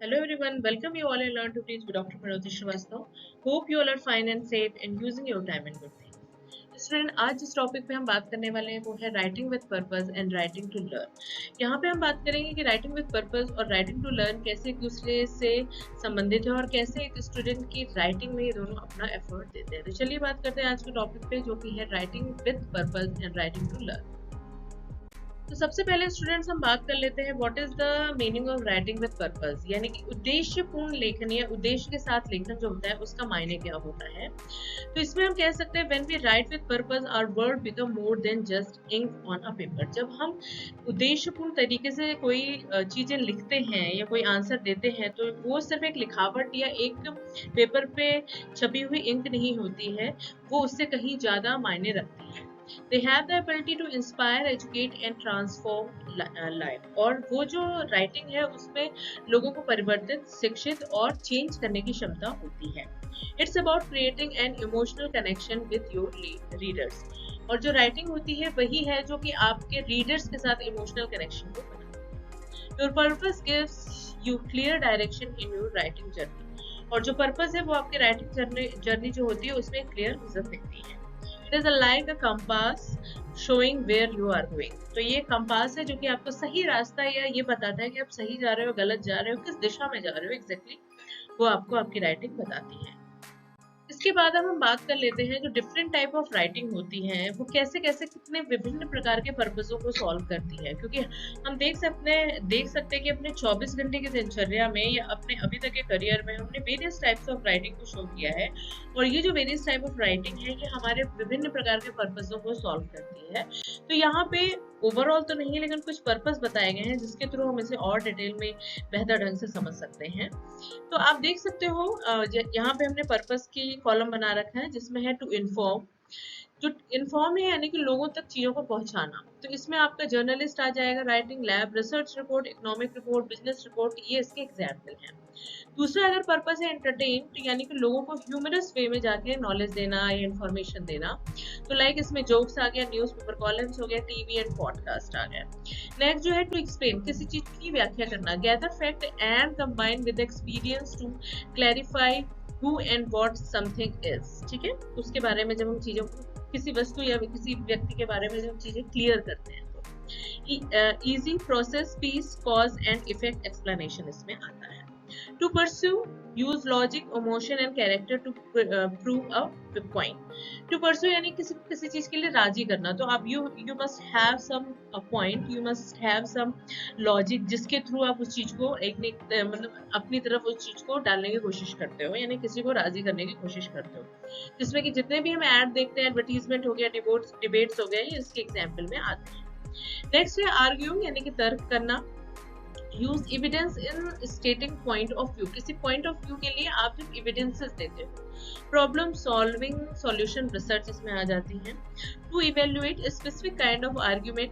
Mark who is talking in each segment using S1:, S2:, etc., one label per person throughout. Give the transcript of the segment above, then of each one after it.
S1: Hello everyone, welcome you all in Learn to Teach with Dr. Manoj Srivastava. Hope you all are fine and safe and using your time in good things. Student, आज जिस topic पे हम बात करने वाले हैं वो है writing with purpose and writing to learn. यहाँ पे हम बात करेंगे कि राइटिंग विद पर्पस और राइटिंग टू लर्न कैसे एक दूसरे से संबंधित है और कैसे एक स्टूडेंट की राइटिंग में ये दोनों अपना एफर्ट देते हैं। तो चलिए बात करते हैं आज के टॉपिक पे, जो कि है writing with purpose and writing to learn. तो सबसे पहले स्टूडेंट्स हम बात कर लेते हैं what is the meaning of writing with purpose, यानी कि उद्देश्यपूर्ण लेखन या उद्देश्य के साथ लेखन जो होता है उसका मायने क्या होता है। तो इसमें हम कह सकते हैं when we write with purpose our word become more than just ink on a paper. जब हम उद्देश्यपूर्ण तरीके से कोई चीजें लिखते हैं या कोई आंसर देते हैं तो वो सिर्फ एक लिखावट या एक पेपर पे छपी हुई इंक नहीं होती है, वो उससे कहीं ज्यादा मायने रखती है। They have the ability to inspire, educate and transform life। और वो जो राइटिंग है उसमें लोगों को परिवर्तित, शिक्षित और चेंज करने की क्षमता होती है। It's about creating an emotional connection with your readers। और जो राइटिंग होती है वही है जो कि आपके रीडर्स के साथ इमोशनल कनेक्शन को बनाती है। Your purpose gives you clear direction in your writing journey। और जो पर्पस है वो आपके राइटिंग जर्नी जो होती है उसमें क्लियर विजन देती है। It is like a compass showing where you are going। तो ये कंपास है जो कि आपको सही रास्ता या ये बताता है कि आप सही जा रहे हो, गलत जा रहे हो, किस दिशा में जा रहे हो एग्जैक्टली, वो आपको आपकी राइटिंग बताती है। इसके बाद अब हम बात कर लेते हैं जो डिफरेंट टाइप ऑफ राइटिंग होती है वो कैसे कैसे कितने विभिन्न प्रकार के पर्पसों को सॉल्व करती है। क्योंकि हम देख सकते हैं कि अपने 24 घंटे की दिनचर्या में या अपने अभी तक के करियर में हमने वेरियस टाइप्स ऑफ राइटिंग को शो किया है, और ये जो वेरियस टाइप ऑफ राइटिंग है ये हमारे विभिन्न प्रकार के पर्पसों को सॉल्व करती है। तो यहाँ पे ओवरऑल तो नहीं है लेकिन कुछ पर्पस बताए गए हैं जिसके थ्रू हम इसे और डिटेल में बेहतर ढंग से समझ सकते हैं। तो आप देख सकते हो यहाँ पे हमने पर्पस की कॉलम बना रखा है जिसमें है टू इन्फॉर्म। जो इन्फॉर्म है यानी कि लोगों तक चीजों को पहुंचाना, तो इसमें आपका जर्नलिस्ट आ जाएगा, writing lab, research report, economic report, business report, ये इसके एग्जाम्पल हैं। दूसरा अगर पर्पस है एंटरटेन, तो यानी कि लोगों को ह्यूमरस वे में जाके नॉलेज देना या इन्फॉर्मेशन देना, तो लाइक इसमें जोक्स आ गया, न्यूज़पेपर कॉलम्स हो गया, टीवी एंड पॉडकास्ट आ गया। नेक्स्ट जो है टू एक्सप्लेन, किसी चीज की व्याख्या करना, gather fact and combine with experience to clarify who and what something is। ठीक है, उसके बारे में जब हम चीजों को, किसी वस्तु या किसी व्यक्ति के बारे में जब हम चीजें क्लियर करते हैं तो easy process, piece, cause and effect explanation इसमें आता है। To pursue, use logic, emotion and character to prove a point. To pursue यानी किसी चीज के लिए राजी करना, तो आप you must have some point, you must have some logic जिसके थ्रू आप उस चीज को मतलब अपनी तरफ उस चीज को डालने की कोशिश करते हो, यानी किसी को राजी करने की कोशिश करते हो। जिसमें कि जितने भी हम ऐड देखते हैं, एडवर्टीजमेंट हो गया, डिबेट्स हो गए, ये इसके एग्जाम्पल में आते हैं। नेक्स्ट है आर्ग्यू यानी कि तर्क करना। Use evidence in स्टेटिंग point of view, किसी पॉइंट ऑफ व्यू के लिए आप जब एविडेंसेस देते हो। प्रॉब्लम सॉल्विंग, सॉल्यूशन रिसर्च इसमें आ जाती है। To evaluate specific kind of argument,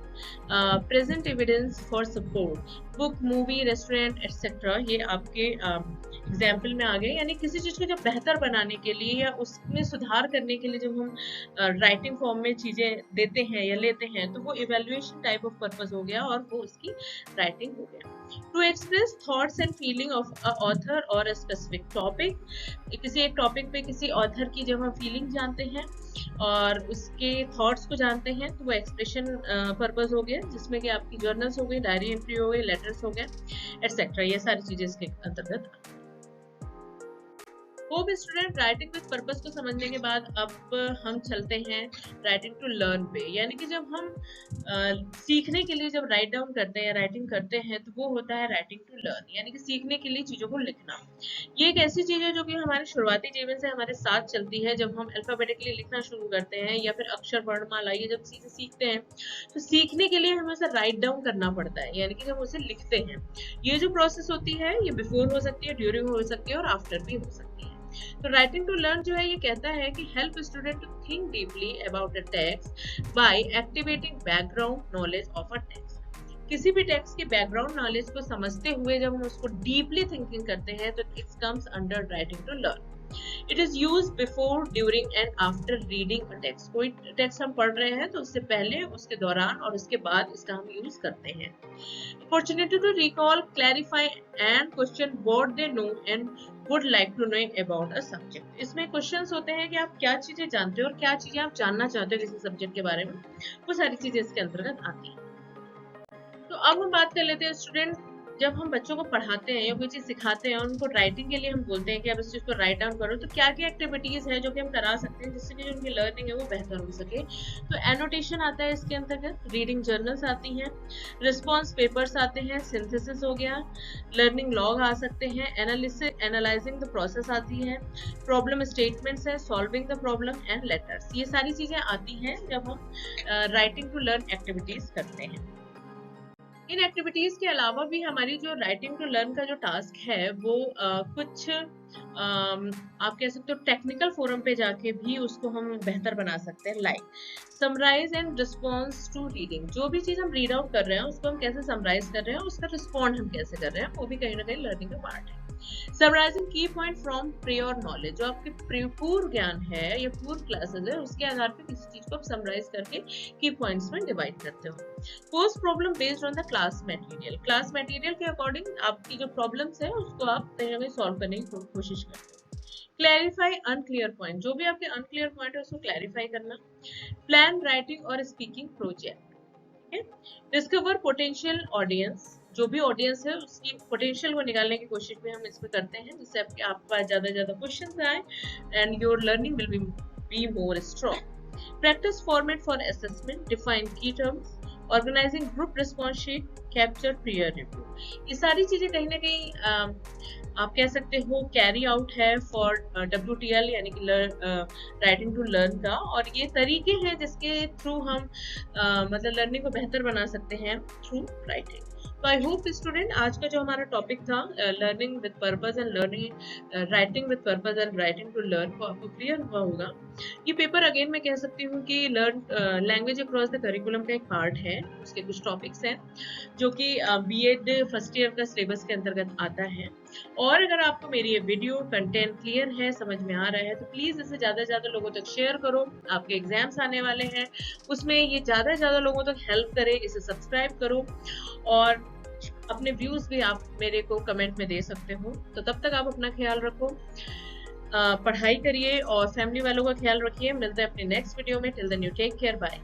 S1: present evidence for support. Book, movie, restaurant etcetera, ये आपके एग्जाम्पल में आ गए। यानी किसी चीज को जब बेहतर बनाने के लिए या उसमें सुधार करने के लिए जब हम राइटिंग फॉर्म में चीजें देते हैं या लेते हैं तो वो इवेल्युएशन टाइप ऑफ पर्पस हो गया और वो उसकी राइटिंग हो गया। To express thoughts and feeling of a author और अ स्पेसिफिक टॉपिक, किसी एक टॉपिक पे किसी ऑथर की जब हम फीलिंग जानते हैं और उसके थॉट्स को जानते हैं तो वो एक्सप्रेशन पर्पस हो गया, जिसमें कि आपकी जर्नल्स हो गई, डायरी एंट्री हो गई, लेटर्स हो गए एटसेट्रा, ये सारी चीजें इसके अंतर्गत। Hope student, writing with purpose को समझने के बाद अब हम चलते हैं राइटिंग टू लर्न पे। यानी कि जब हम सीखने के लिए जब राइट डाउन करते हैं या राइटिंग करते हैं तो वो होता है राइटिंग टू लर्न, यानी कि सीखने के लिए चीजों को लिखना। ये एक ऐसी चीज है जो कि हमारे शुरुआती जीवन से हमारे साथ चलती है। जब हम अल्फाबेटिकली लिखना शुरू करते हैं या फिर अक्षर वर्णमाला ये जब चीजें सीखते हैं तो सीखने के लिए हमें उसे राइट डाउन करना पड़ता है, यानी कि जब उसे लिखते हैं। ये जो प्रोसेस होती है ये बिफोर हो सकती है, ड्यूरिंग हो सकती है और आफ्टर भी हो सकती है। तो राइटिंग टू लर्न जो है ये कहता है कि help student to think deeply about a text by activating background knowledge of a text. किसी भी टेक्स्ट के बैकग्राउंड नॉलेज को समझते हुए जब हम उसको डीपली थिंकिंग करते हैं तो it comes under writing to learn. It is use before, during and after reading a text. कोई टेक्स्ट हम पढ़ रहे हैं तो उससे पहले, उसके दौरान और उसके बाद इसका हम यूज करते हैं। Opportunity to recall, clarify and question what they know and would like to know about a subject. इसमें क्वेश्चंस होते हैं कि आप क्या चीजें जानते हो और क्या चीजें आप जानना चाहते हो किसी सब्जेक्ट के बारे में, वो सारी चीजें इसके अंतर्गत आती हैं। तो अब हम बात कर लेते हैं स्टूडेंट, जब हम बच्चों को पढ़ाते हैं या कोई चीज सिखाते हैं, उनको राइटिंग के लिए हम बोलते हैं कि आप इस चीज को राइट डाउन करो, तो क्या क्या एक्टिविटीज है जो कि हम करा सकते हैं जिससे कि जो उनकी लर्निंग है वो बेहतर हो सके। तो एनोटेशन आता है इसके अंतर्गत, रीडिंग जर्नल्स आती हैं, रिस्पॉन्स पेपर्स आते हैं, सिंथेसिस हो गया, लर्निंग लॉग आ सकते हैं, एनालिसिस एनालाइजिंग द प्रोसेस आती है, प्रॉब्लम स्टेटमेंट्स है, solving the problem and letters. ये सारी चीजें आती हैं जब हम राइटिंग टू लर्न एक्टिविटीज करते हैं। इन एक्टिविटीज के अलावा भी हमारी जो राइटिंग टू लर्न का जो टास्क है वो कुछ आप कह सकते हो टेक्निकल फोरम पे जाके भी उसको हम बेहतर बना सकते हैं। Like summarise and response to reading, जो भी चीज हम रीड आउट कर रहे हैं उसको हम कैसे समराइज कर रहे हैं, उसका रिस्पॉन्ड हम कैसे कर रहे हैं, वो भी कहीं ना कहीं लर्निंग का पार्ट है। समराइजिंग की पॉइंट फ्रॉम प्रियोर नॉलेज, जो आपके पूर्व ज्ञान है या पूर्व क्लासेस है उसके आधार पर किसी चीज को आप समराइज करके की पॉइंट्स में डिवाइड करते हो। Post problem based on the class material, class material के अकॉर्डिंग आपकी जो प्रॉब्लम्स है उसको आप कहीं ना कहीं सॉल्व करने की कोशिश करते हो। क्लैरिफाई अनक्लियर पॉइंट, जो भी आपके अनक्लियर पॉइंट है उसको क्लैरिफाई करना। प्लान राइटिंग और speaking project. Discover potential audience, जो भी ऑडियंस है उसकी पोटेंशियल को निकालने की कोशिश में हम इसमें करते हैं जिससे आपके पास ज्यादा से ज्यादा क्वेश्चंस आए and your learning will be more strong. Practice format for assessment, define key terms, organising group response sheet, capture peer review. ये सारी चीजें कहीं ना कहीं आप कह सकते हो कैरी आउट है फॉर WTL यानी कि राइटिंग टू लर्न का, और ये तरीके हैं जिसके थ्रू हम मतलब लर्निंग को बेहतर बना सकते हैं थ्रू राइटिंग। तो आई होप स्टूडेंट आज का जो हमारा टॉपिक था learning with purpose and learning writing with purpose and writing to learn वो आपको क्लियर हुआ होगा। ये पेपर अगेन मैं कह सकती हूँ कि learn language across the curriculum का एक पार्ट है, उसके कुछ टॉपिक्स हैं जो कि BEd फर्स्ट ईयर का सिलेबस के अंतर्गत आता है। और अगर आपको मेरी ये वीडियो कंटेंट क्लियर है, समझ में आ रहा है, तो प्लीज इसे ज्यादा से ज्यादा लोगों तक शेयर करो। आपके एग्जाम्स आने वाले हैं उसमें ये ज्यादा से ज्यादा लोगों तक हेल्प करे, इसे सब्सक्राइब करो और अपने व्यूज भी आप मेरे को कमेंट में दे सकते हो। तो तब तक आप अपना ख्याल रखो, पढ़ाई करिए और फैमिली वालों का ख्याल रखिए। मिलते हैं अपनी नेक्स्ट वीडियो में। Till then you take care, bye.